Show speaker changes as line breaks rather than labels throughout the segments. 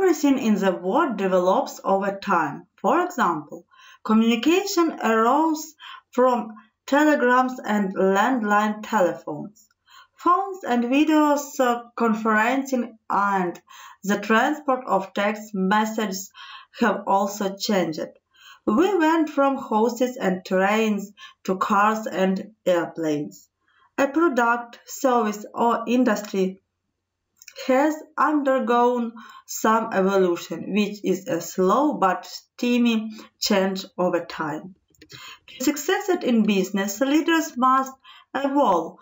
Everything in the world develops over time. For example, communication arose from telegrams and landline telephones. Phones and video conferencing and the transport of text messages have also changed. We went from horses and trains to cars and airplanes. A product, service, or industry has undergone some evolution, which is a slow but steady change over time. To succeed in business, leaders must evolve,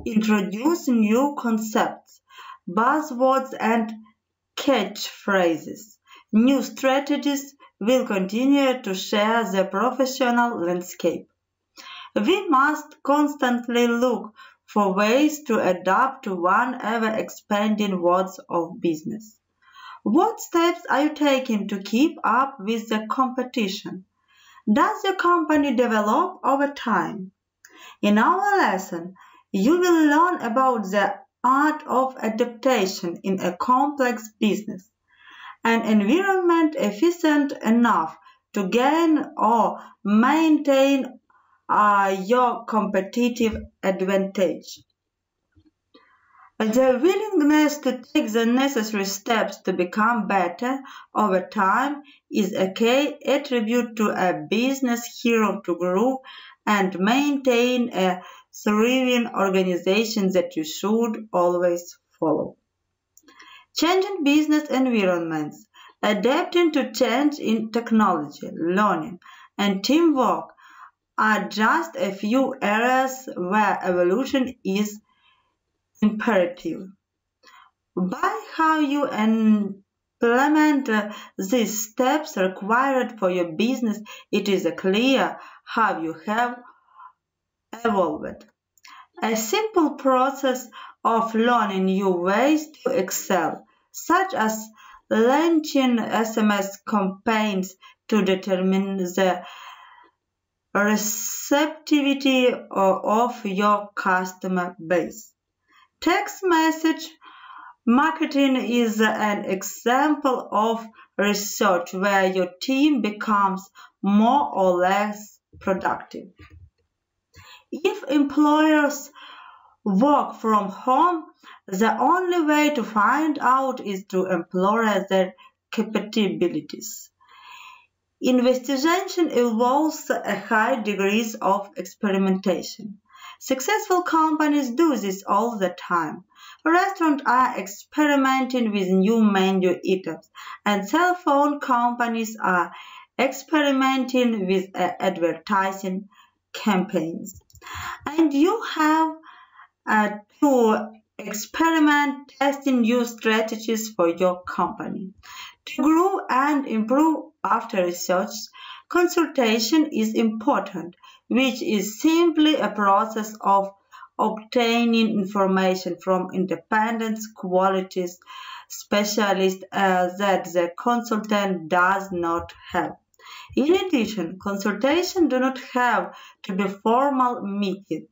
introduce new concepts, buzzwords, and catchphrases. New strategies will continue to share the professional landscape. We must constantly look for ways to adapt to one ever-expanding world of business. What steps are you taking to keep up with the competition? Does your company develop over time? In our lesson, you will learn about the art of adaptation in a complex business, an environment efficient enough to gain or maintain your competitive advantage. The willingness to take the necessary steps to become better over time is a key attribute to a business hero to grow and maintain a thriving organization that you should always follow. Changing business environments, adapting to change in technology, learning, and teamwork are just a few areas where evolution is imperative. By how you implement these steps required for your business, it is clear how you have evolved. A simple process of learning new ways to excel, such as launching SMS campaigns to determine the receptivity of your customer base. Text message marketing is an example of research where your team becomes more or less productive. If employers work from home, the only way to find out is to employ their capabilities. Investigation involves a high degree of experimentation. Successful companies do this all the time. Restaurants are experimenting with new menu items, and cell phone companies are experimenting with advertising campaigns. And you have to experiment testing new strategies for your company. To grow and improve after research, consultation is important, which is simply a process of obtaining information from independent quality specialists that the consultant does not have. In addition, consultations do not have to be formal meetings.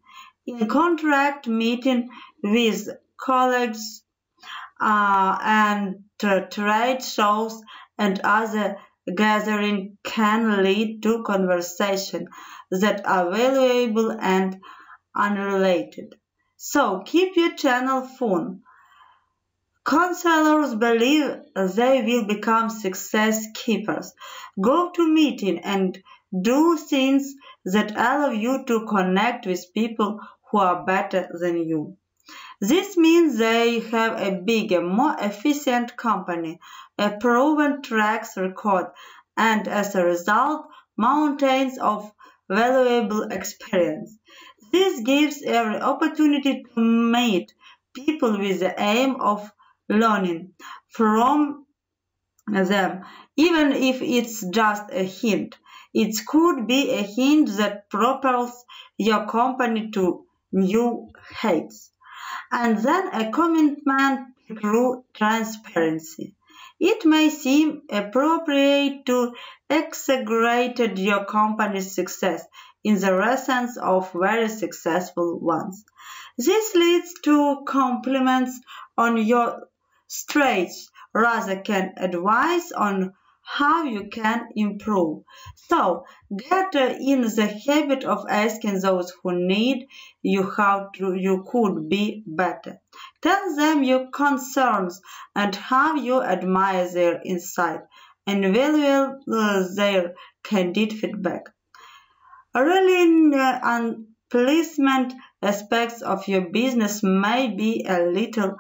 In contract meeting with colleagues and trade shows and other gatherings can lead to conversations that are valuable and unrelated. So keep your channel fun. Counselors believe they will become success keepers. Go to meetings and do things that allow you to connect with people who are better than you. This means they have a bigger, more efficient company, a proven track record, and as a result, mountains of valuable experience. This gives every opportunity to meet people with the aim of learning from them, even if it's just a hint. It could be a hint that propels your company to new heights. And then a commitment to true transparency. It may seem appropriate to exaggerate your company's success in the presence of very successful ones. This leads to compliments on your straits rather can advise on how you can improve. So get in the habit of asking those who need you how you could be better. Tell them your concerns and how you admire their insight and value their candid feedback. Really unpleasant aspects of your business may be a little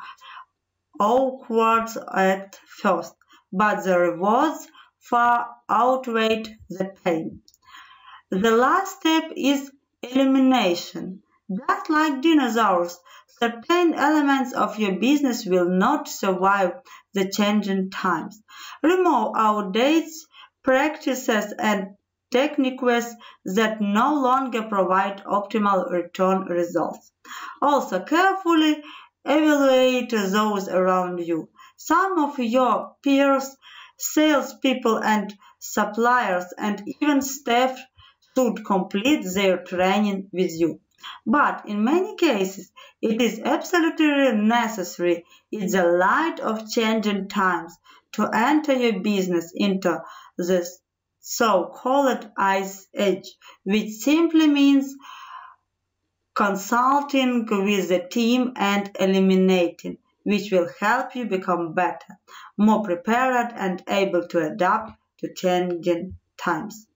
awkward at first, but the rewards far outweigh the pain. The last step is elimination. Just like dinosaurs, certain elements of your business will not survive the changing times. Remove outdated practices and techniques that no longer provide optimal return results. Also, carefully evaluate those around you. Some of your peers, salespeople and suppliers, and even staff should complete their training with you. But in many cases, it is absolutely necessary in the light of changing times to enter your business into the so-called Ice Age, which simply means consulting with the team and eliminating, which will help you become better, more prepared and able to adapt to changing times.